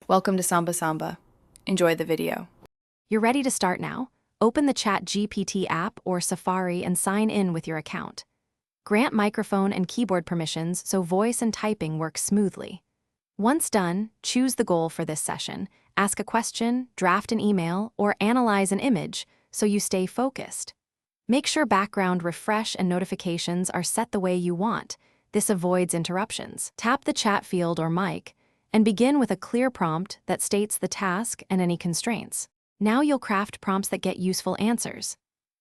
Welcome to Samba Samba. Enjoy the video. You're ready to start now? Open the Chatgpt app or Safari and sign in with your account. Grant microphone and keyboard permissions so voice and typing work smoothly. Once done, choose the goal for this session, ask a question, draft an email, or analyze an image so you stay focused. Make sure background refresh and notifications are set the way you want. This avoids interruptions. Tap the chat field or mic, and begin with a clear prompt that states the task and any constraints. Now you'll craft prompts that get useful answers.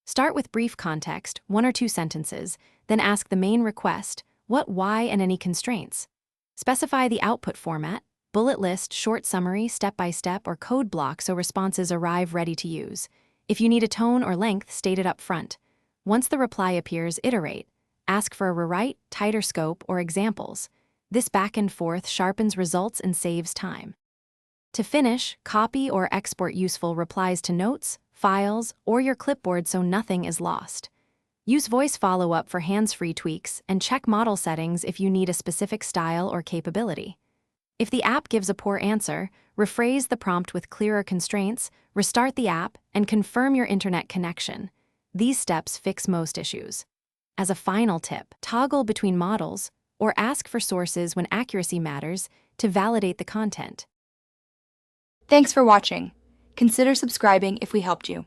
Start with brief context, 1 or 2 sentences, then ask the main request, what, why, and any constraints. Specify the output format, bullet list, short summary, step-by-step, or code block so responses arrive ready to use. If you need a tone or length, state it up front. Once the reply appears, iterate. Ask for a rewrite, tighter scope, or examples. This back and forth sharpens results and saves time. To finish, copy or export useful replies to notes, files, or your clipboard so nothing is lost. Use voice follow-up for hands-free tweaks and check model settings if you need a specific style or capability. If the app gives a poor answer, rephrase the prompt with clearer constraints, restart the app, and confirm your internet connection. These steps fix most issues. As a final tip, toggle between models or ask for sources when accuracy matters to validate the content. Thanks for watching. Consider subscribing if we helped you.